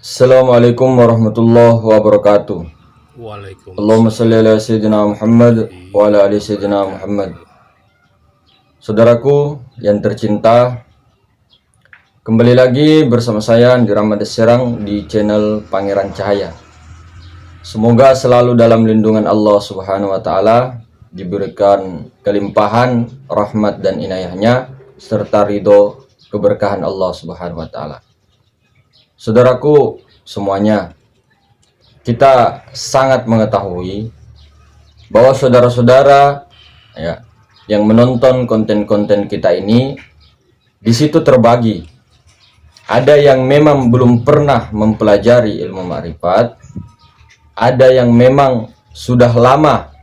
Assalamualaikum warahmatullahi wabarakatuh. Allahumma Waalaikumsalam. shalli ala sayyidina Muhammad wa ala ali sayyidina Muhammad. Saudaraku yang tercinta, kembali lagi bersama saya Andi Ramadhan Serang di channel Pangeran Cahaya. Semoga selalu dalam lindungan Allah Subhanahu wa taala, diberikan kelimpahan rahmat dan inayahnya serta ridho keberkahan Allah Subhanahu wa taala. Saudaraku semuanya, kita sangat mengetahui bahwa saudara-saudara ya yang menonton konten-konten kita ini di situ terbagi. Ada yang memang belum pernah mempelajari ilmu ma'rifat, ada yang memang sudah lama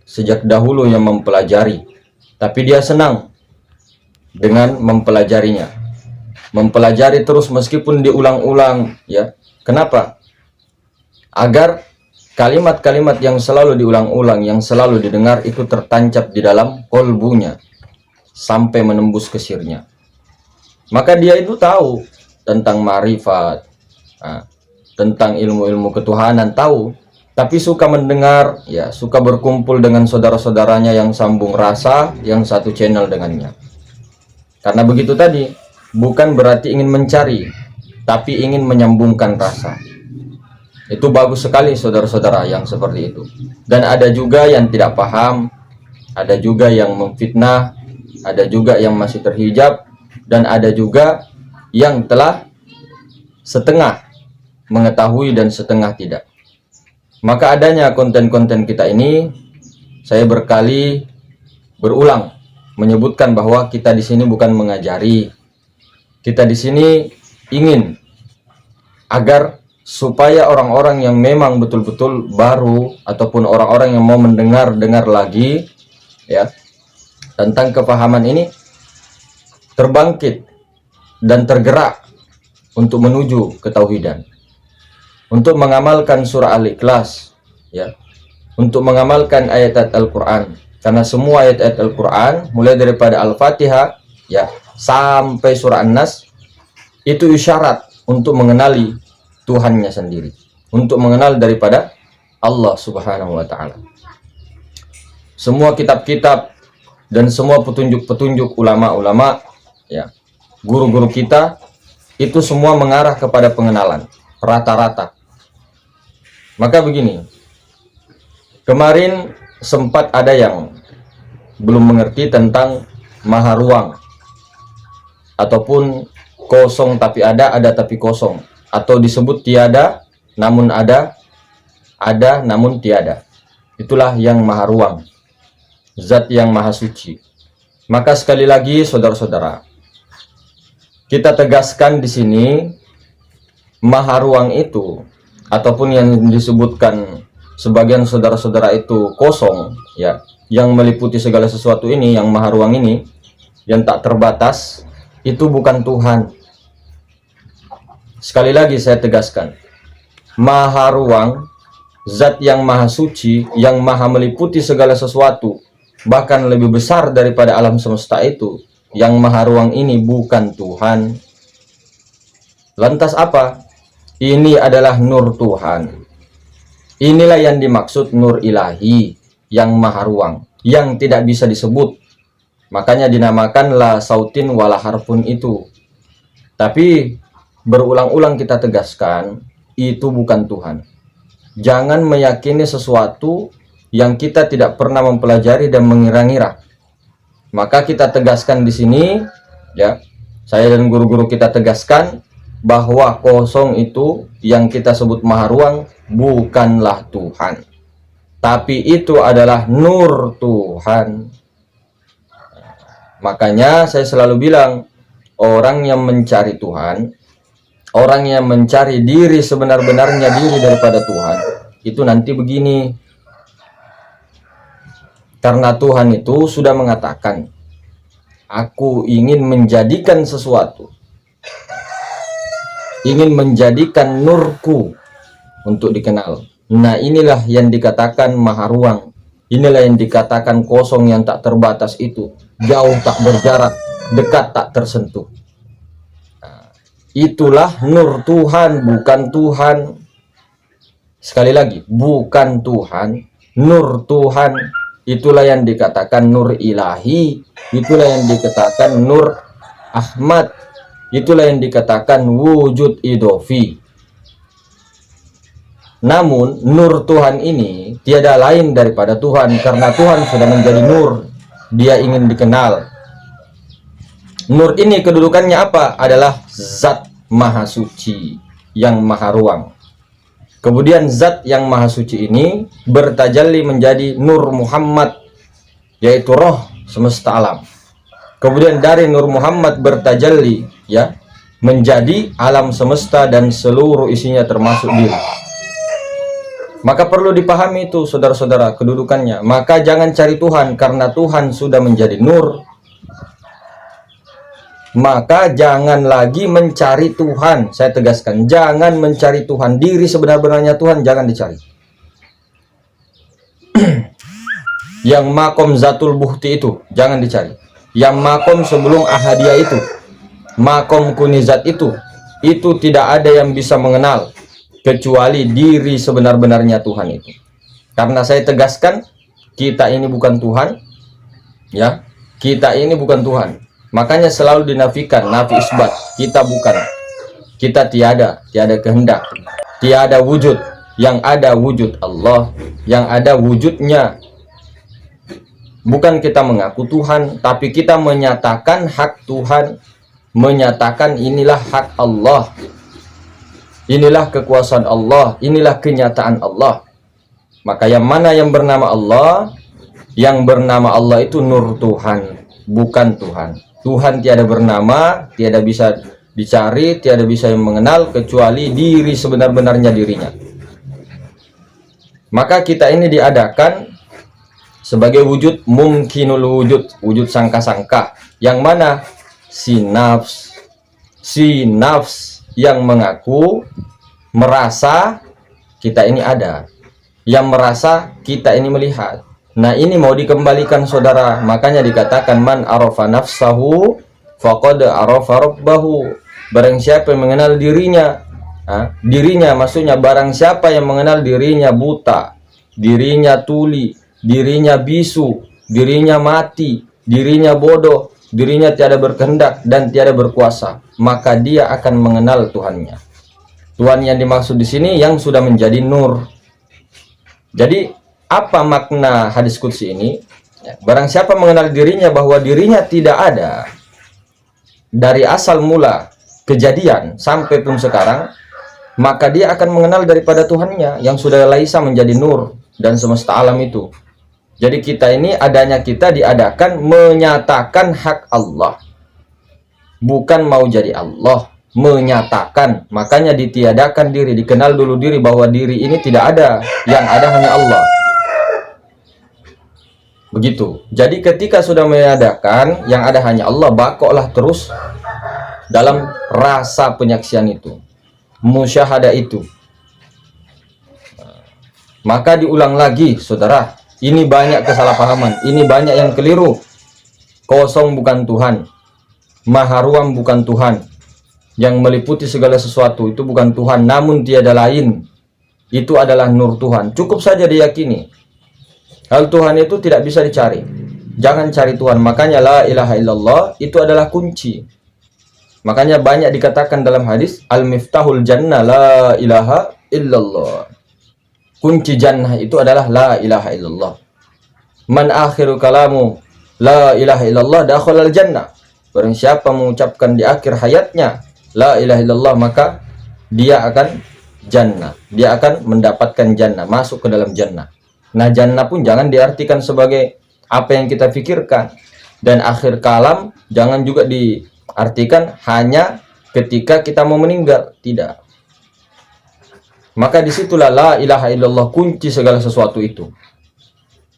sejak dahulu yang mempelajari, tapi dia senang dengan mempelajarinya. Mempelajari terus meskipun diulang-ulang, ya. Kenapa? Agar kalimat-kalimat yang selalu diulang-ulang, yang selalu didengar itu tertancap di dalam kolbunya sampai menembus ke sirnya. Maka dia itu tahu tentang ma'rifat, tentang ilmu-ilmu ketuhanan, tahu, tapi suka mendengar, ya, suka berkumpul dengan saudara-saudaranya yang sambung rasa, yang satu channel dengannya. Karena begitu tadi, bukan berarti ingin mencari, tapi ingin menyambungkan rasa. Itu bagus sekali saudara-saudara yang seperti itu. Dan ada juga yang tidak paham, ada juga yang memfitnah, ada juga yang masih terhijab, dan ada juga yang telah setengah mengetahui dan setengah tidak. Maka adanya konten-konten kita ini, saya berkali berulang menyebutkan bahwa kita di sini bukan mengajari. Kita di sini ingin agar supaya orang-orang yang memang betul-betul baru ataupun orang-orang yang mau mendengar lagi, ya, tentang kepahaman ini terbangkit dan tergerak untuk menuju ketauhidan, untuk mengamalkan surah Al-Ikhlas, ya, untuk mengamalkan ayat-ayat Al-Quran. Karena semua ayat-ayat Al-Quran mulai daripada Al-Fatihah, ya, sampai surah An-Nas itu isyarat untuk mengenali Tuhannya sendiri, untuk mengenal daripada Allah Subhanahu wa taala. Semua kitab-kitab dan semua petunjuk-petunjuk ulama-ulama, ya, guru-guru kita itu semua mengarah kepada pengenalan rata-rata. Maka begini, kemarin sempat ada yang belum mengerti tentang maha ruang ataupun kosong tapi ada tapi kosong, atau disebut tiada namun ada namun tiada. Itulah yang maha ruang, zat yang maha suci. Maka sekali lagi saudara-saudara, kita tegaskan di sini, maha ruang itu ataupun yang disebutkan sebagian saudara-saudara itu kosong, ya, yang meliputi segala sesuatu ini, yang maha ruang ini, yang tak terbatas, itu bukan Tuhan. Sekali lagi saya tegaskan, maha ruang, zat yang maha suci, yang maha meliputi segala sesuatu, bahkan lebih besar daripada alam semesta itu, yang maha ruang ini bukan Tuhan. Lantas apa? Ini adalah nur Tuhan. Inilah yang dimaksud nur ilahi, yang maha ruang, yang tidak bisa disebut. Makanya dinamakan la sautin wala harfun itu. Tapi berulang-ulang kita tegaskan, itu bukan Tuhan. Jangan meyakini sesuatu yang kita tidak pernah mempelajari dan mengira-ngira. Maka kita tegaskan di sini, ya, saya dan guru-guru kita tegaskan bahwa kosong itu yang kita sebut maha ruang bukanlah Tuhan, tapi itu adalah nur Tuhan. Makanya saya selalu bilang, orang yang mencari Tuhan, orang yang mencari diri sebenar-benarnya diri daripada Tuhan, itu nanti begini. Karena Tuhan itu sudah mengatakan, aku ingin menjadikan sesuatu, ingin menjadikan nurku untuk dikenal. Nah, inilah yang dikatakan maha ruang. Inilah yang dikatakan kosong yang tak terbatas itu, jauh tak berjarak, dekat tak tersentuh. itulah nur Tuhan, bukan Tuhan. Sekali lagi, bukan Tuhan, nur Tuhan. Itulah yang dikatakan nur ilahi, itulah yang dikatakan nur Ahmad, itulah yang dikatakan wujud idofi. Namun nur Tuhan ini tiada lain daripada Tuhan, karena Tuhan sudah menjadi nur. Dia ingin dikenal. Nur ini kedudukannya apa? Adalah zat maha suci yang maha ruang. Kemudian zat yang maha suci ini bertajalli menjadi Nur Muhammad, yaitu roh semesta alam. Kemudian dari Nur Muhammad bertajalli ya menjadi alam semesta dan seluruh isinya termasuk diri. Maka perlu dipahami itu saudara-saudara kedudukannya. Maka jangan cari Tuhan, karena Tuhan sudah menjadi nur. Maka jangan lagi mencari Tuhan. Saya tegaskan, jangan mencari Tuhan. Diri sebenar-benarnya Tuhan jangan dicari. Yang makom zatul buhti itu jangan dicari. Yang makom sebelum ahadiyah itu, makom kunizat itu tidak ada yang bisa mengenal kecuali diri sebenar-benarnya Tuhan itu. Karena saya tegaskan, kita ini bukan Tuhan, ya, kita ini bukan Tuhan. Makanya selalu dinafikan, nafi isbat, kita bukan, kita tiada kehendak, tiada wujud, yang ada wujud Allah, yang ada wujudnya. Bukan kita mengaku Tuhan, tapi kita menyatakan hak Tuhan, menyatakan inilah hak Allah. Inilah kekuasaan Allah, inilah kenyataan Allah. Maka yang mana yang bernama Allah? Yang bernama Allah itu nur Tuhan, bukan Tuhan. Tuhan tiada bernama, tiada bisa dicari, tiada bisa yang mengenal kecuali diri sebenar-benarnya dirinya. Maka kita ini diadakan sebagai wujud mungkinul wujud, wujud sangka-sangka. Yang mana? Si nafs yang mengaku merasa kita ini ada, yang merasa kita ini melihat. Nah, ini mau dikembalikan saudara. Makanya dikatakan man arafa nafsahu faqad arafa rabbahu. Barang siapa yang mengenal dirinya, dirinya maksudnya barang siapa yang mengenal dirinya buta, dirinya tuli, dirinya bisu, dirinya mati, dirinya bodoh, dirinya tiada berkehendak dan tiada berkuasa, maka dia akan mengenal Tuhannya. Tuhan yang dimaksud di sini yang sudah menjadi nur. Jadi apa makna hadis qudsi ini? Barang siapa mengenal dirinya bahwa dirinya tidak ada dari asal mula kejadian sampai pun sekarang, maka dia akan mengenal daripada Tuhannya yang sudah laisa menjadi nur dan semesta alam itu. Jadi kita ini adanya kita diadakan menyatakan hak Allah, bukan mau jadi Allah, menyatakan. Makanya ditiadakan diri, dikenal dulu diri bahwa diri ini tidak ada, yang ada hanya Allah. Begitu. Jadi ketika sudah meniadakan yang ada hanya Allah, bakoklah terus dalam rasa penyaksian itu, musyahadah itu. Maka diulang lagi saudara, ini banyak kesalahpahaman, ini banyak yang keliru. Kosong bukan Tuhan, maha ruang bukan Tuhan, yang meliputi segala sesuatu itu bukan Tuhan, namun tiada lain. Itu adalah nur Tuhan. Cukup saja diyakini. Hal Tuhan itu tidak bisa dicari. Jangan cari Tuhan. Makanya la ilaha illallah itu adalah kunci. Makanya banyak dikatakan dalam hadis, al-miftahul jannah la ilaha illallah. Kunci jannah itu adalah la ilaha illallah. Man akhiru kalamu la ilaha illallah dakhalal jannah. Barang siapa mengucapkan di akhir hayatnya la ilaha illallah, maka dia akan jannah. Dia akan mendapatkan jannah, masuk ke dalam jannah. Nah, jannah pun jangan diartikan sebagai apa yang kita pikirkan. Dan akhir kalam jangan juga diartikan hanya ketika kita mau meninggal. Tidak. Maka disitulah la ilaha illallah kunci segala sesuatu itu.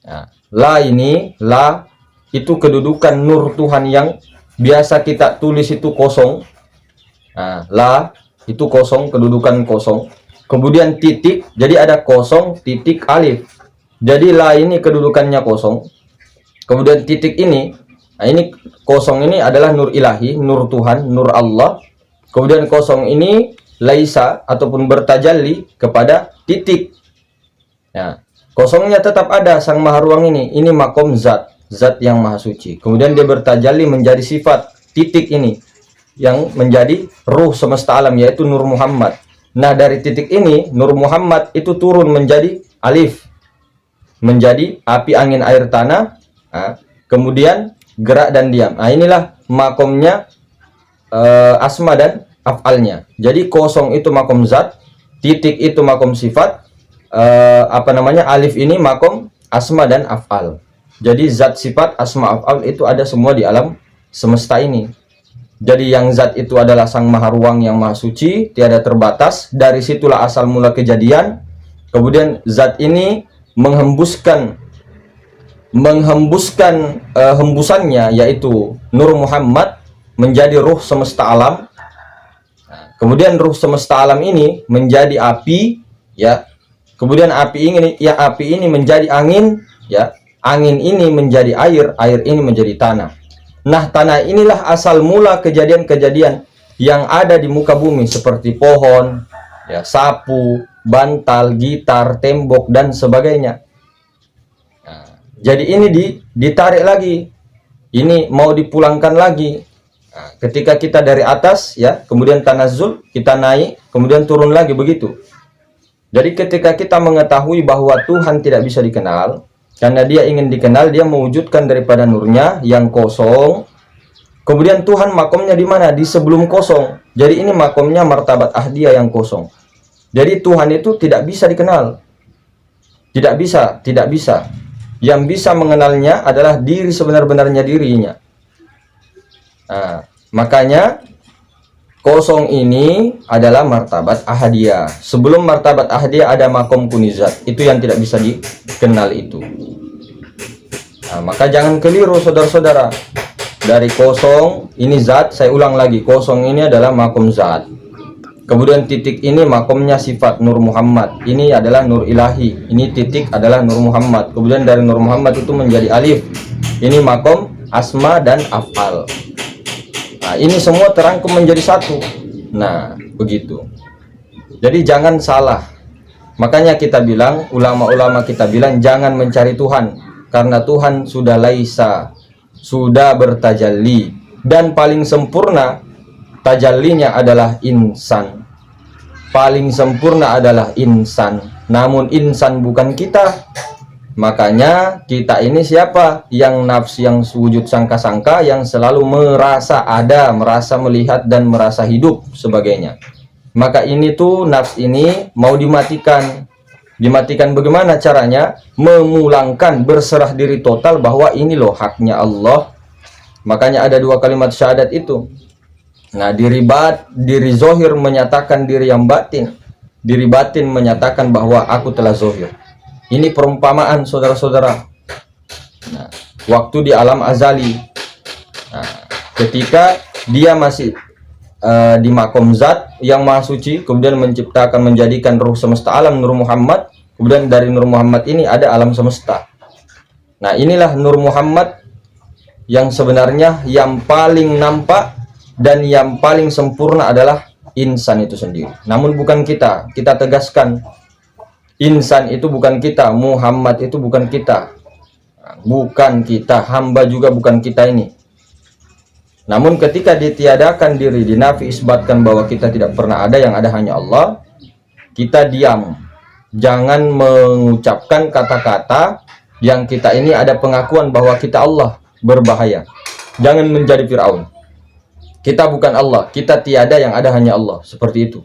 Nah, la ini, la itu kedudukan nur Tuhan yang biasa kita tulis itu kosong. Nah, la itu kosong, kedudukan kosong. Kemudian titik, jadi ada kosong, titik, alif. Jadi la ini kedudukannya kosong. Kemudian titik ini, nah ini kosong ini adalah nur ilahi, nur Tuhan, nur Allah. Kemudian kosong ini laisa ataupun bertajalli kepada titik. Ya, kosongnya tetap ada sang maha ruang ini. Ini makom zat, zat yang maha suci. Kemudian dia bertajalli menjadi sifat titik ini yang menjadi ruh semesta alam, yaitu Nur Muhammad. Nah, dari titik ini Nur Muhammad itu turun menjadi alif, menjadi api, angin, air, tanah. Nah, kemudian gerak dan diam. Nah, inilah makomnya asma dan af'alnya. Jadi kosong itu makom zat, titik itu makom sifat, alif ini makom asma dan af'al. Jadi zat, sifat, asma, af'al itu ada semua di alam semesta ini. Jadi yang zat itu adalah sang maha ruang yang maha suci, tiada terbatas. Dari situlah asal mula kejadian. Kemudian zat ini menghembuskan hembusannya, yaitu Nur Muhammad, menjadi ruh semesta alam. Kemudian ruh semesta alam ini menjadi api, ya. Kemudian api ini menjadi angin, ya. Angin ini menjadi air, air ini menjadi tanah. Nah, tanah inilah asal mula kejadian-kejadian yang ada di muka bumi, seperti pohon, ya, sapu, bantal, gitar, tembok, dan sebagainya. Nah, jadi ini ditarik lagi, ini mau dipulangkan lagi. Nah, ketika kita dari atas, ya, kemudian tanazzul, kita naik, kemudian turun lagi, begitu. Jadi ketika kita mengetahui bahwa Tuhan tidak bisa dikenal, karena dia ingin dikenal, dia mewujudkan daripada nurnya yang kosong. Kemudian Tuhan makomnya di mana? Di sebelum kosong. Jadi ini makomnya martabat ahdiyah yang kosong. Jadi Tuhan itu tidak bisa dikenal. Tidak bisa. Yang bisa mengenalnya adalah diri sebenar-benarnya dirinya. Nah, makanya kosong ini adalah martabat ahdiyah. Sebelum martabat ahdiyah ada makom kunizat. Itu yang tidak bisa dikenal itu. Nah, maka jangan keliru saudara-saudara. Dari kosong ini zat, saya ulang lagi, kosong ini adalah makom zat. Kemudian titik ini makomnya sifat Nur Muhammad. Ini adalah Nur Ilahi. Ini titik adalah Nur Muhammad. Kemudian dari Nur Muhammad itu menjadi alif. Ini makom asma dan af'al. Nah, ini semua terangkum menjadi satu. Nah, begitu. Jadi jangan salah. Makanya kita bilang, ulama-ulama kita bilang, jangan mencari Tuhan. Karena Tuhan sudah laisa, sudah bertajalli. Dan paling sempurna tajallinya adalah insan. Paling sempurna adalah insan. Namun insan bukan kita. Makanya kita ini siapa? Yang nafs, yang wujud sangka-sangka, yang selalu merasa ada, merasa melihat, dan merasa hidup sebagainya. Maka ini tuh nafs ini mau dimatikan. Dimatikan bagaimana caranya? Memulangkan, berserah diri total bahwa ini loh haknya Allah. Makanya ada dua kalimat syahadat itu. Nah, diri zohir menyatakan diri yang batin. Diri batin menyatakan bahwa aku telah zohir. Ini perumpamaan saudara-saudara. Nah, waktu di alam azali. Nah, ketika dia masih di makom zat yang maha suci, kemudian menciptakan, menjadikan ruh semesta alam Nur Muhammad. Kemudian dari Nur Muhammad ini ada alam semesta. Nah, inilah Nur Muhammad yang sebenarnya yang paling nampak dan yang paling sempurna adalah insan itu sendiri. Namun bukan kita. Kita tegaskan, insan itu bukan kita, Muhammad itu bukan kita. Bukan kita, hamba juga bukan kita ini. Namun ketika ditiadakan diri, dinafi, isbatkan bahwa kita tidak pernah ada, yang ada hanya Allah, kita diam. Jangan mengucapkan kata-kata yang kita ini ada pengakuan bahwa kita Allah, berbahaya. Jangan menjadi Fir'aun. Kita bukan Allah, kita tiada, yang ada hanya Allah. Seperti itu.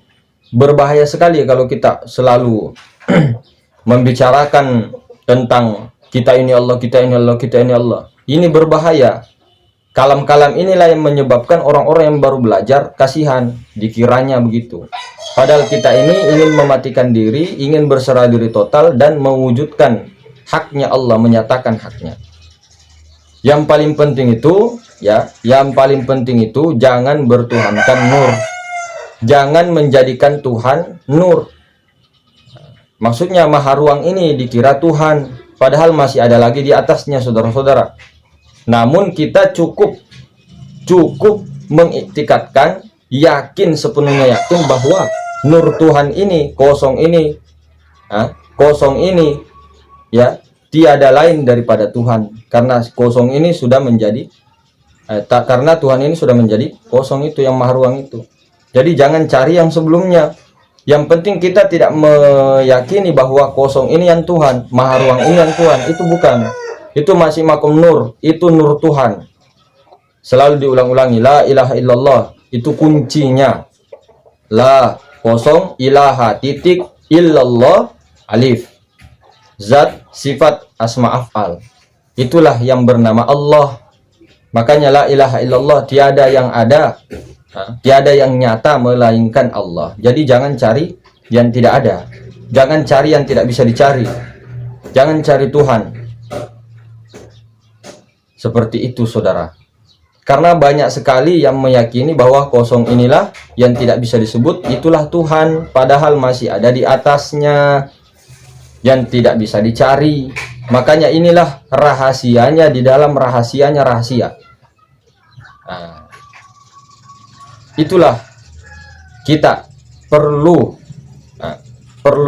Berbahaya sekali kalau kita selalu membicarakan tentang kita ini Allah, kita ini Allah, kita ini Allah. Ini berbahaya. Kalam-kalam inilah yang menyebabkan orang-orang yang baru belajar kasihan, dikiranya begitu. Padahal kita ini ingin mematikan diri, ingin berserah diri total dan mewujudkan haknya Allah, menyatakan haknya. Yang paling penting itu, ya, yang paling penting itu jangan bertuhankan nur. Jangan menjadikan Tuhan nur. Maksudnya maha ruang ini dikira Tuhan, padahal masih ada lagi di atasnya, saudara-saudara. Namun kita cukup mengiktikadkan yakin, sepenuhnya yakin bahwa nur Tuhan ini, kosong ini ya, tiada lain daripada Tuhan, karena kosong ini sudah menjadi karena Tuhan ini sudah menjadi kosong itu, yang maha ruang itu. Jadi jangan cari yang sebelumnya. Yang penting kita tidak meyakini bahwa kosong ini yang Tuhan, maha ruang ini yang Tuhan. Itu bukan. Itu masih makom nur. Itu nur Tuhan. Selalu diulang-ulangi. La ilaha illallah. Itu kuncinya. La kosong, ilaha titik, illallah alif. Zat, sifat, asma, af'al. Itulah yang bernama Allah. Makanya la ilaha illallah, tiada yang ada, tiada yang nyata melainkan Allah. Jadi jangan cari yang tidak ada. Jangan cari yang tidak bisa dicari. Jangan cari Tuhan. Seperti itu, saudara. Karena banyak sekali yang meyakini bahwa kosong inilah yang tidak bisa disebut, itulah Tuhan. Padahal masih ada di atasnya yang tidak bisa dicari. Makanya inilah rahasianya di dalam rahasianya rahasia. Nah, itulah kita perlu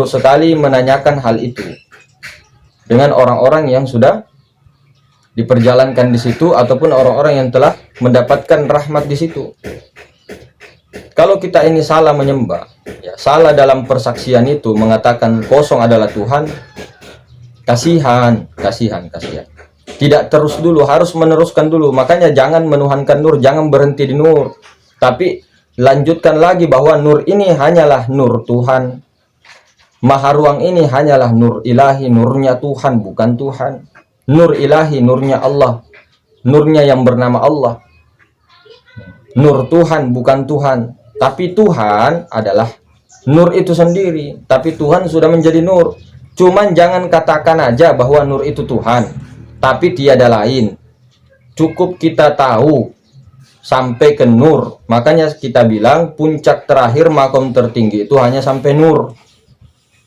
sekali menanyakan hal itu dengan orang-orang yang sudah diperjalankan di situ, ataupun orang-orang yang telah mendapatkan rahmat di situ. Kalau kita ini salah menyembah, ya, salah dalam persaksian itu mengatakan kosong adalah Tuhan, kasihan. Tidak terus dulu, harus meneruskan dulu. Makanya jangan menuhankan nur, jangan berhenti di nur, tapi lanjutkan lagi bahwa nur ini hanyalah nur Tuhan. Maha ruang ini hanyalah nur ilahi, nurnya Tuhan, bukan Tuhan. Nur ilahi, nurnya Allah, nurnya yang bernama Allah. Nur Tuhan, bukan Tuhan. Tapi Tuhan adalah nur itu sendiri. Tapi Tuhan sudah menjadi nur. Cuman jangan katakan aja bahwa nur itu Tuhan, tapi tiada lain. Cukup kita tahu sampai ke nur. Makanya kita bilang puncak terakhir, makom tertinggi itu hanya sampai nur.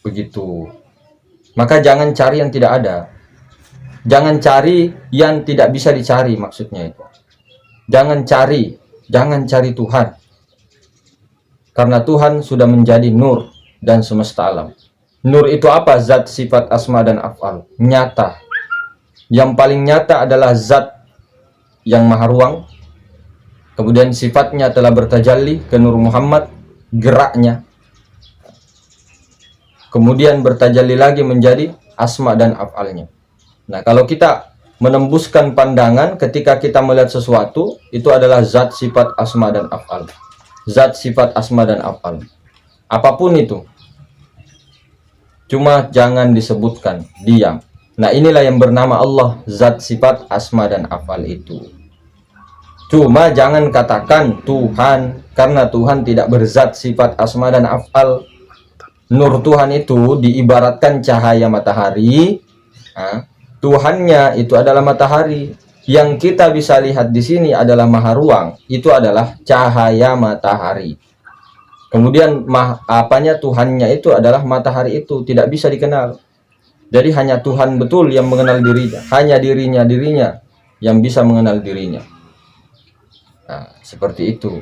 Begitu. Maka jangan cari yang tidak ada. Jangan cari yang tidak bisa dicari, maksudnya itu. Jangan cari Tuhan. Karena Tuhan sudah menjadi nur dan semesta alam. Nur itu apa? Zat, sifat, asma, dan af'al. Nyata. Yang paling nyata adalah zat yang maha ruang. Kemudian sifatnya telah bertajalli ke Nur Muhammad, geraknya. Kemudian bertajalli lagi menjadi asma dan af'alnya. Nah, kalau kita menembuskan pandangan ketika kita melihat sesuatu, itu adalah zat, sifat, asma, dan af'al. Zat, sifat, asma, dan af'al. Apapun itu. Cuma jangan disebutkan, diam. Nah, inilah yang bernama Allah, zat, sifat, asma, dan af'al itu. Cuma jangan katakan Tuhan, karena Tuhan tidak berzat, sifat, asma, dan af'al. Nur Tuhan itu diibaratkan cahaya matahari. Tuhannya itu adalah matahari. Yang kita bisa lihat di sini adalah maha ruang. Itu adalah cahaya matahari. Kemudian Tuhannya itu adalah matahari itu, tidak bisa dikenal. Jadi hanya Tuhan betul yang mengenal dirinya. Hanya dirinya yang bisa mengenal dirinya. Nah, seperti itu.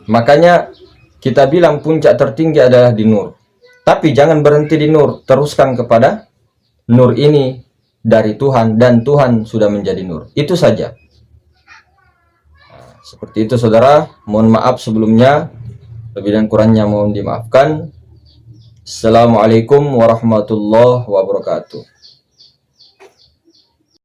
Makanya kita bilang puncak tertinggi adalah di nur. Tapi jangan berhenti di nur, teruskan kepada nur ini dari Tuhan, dan Tuhan sudah menjadi nur. Itu saja. Nah, seperti itu, saudara. Mohon maaf sebelumnya, lebih dan kurangnya mohon dimaafkan. Assalamualaikum warahmatullahi wabarakatuh.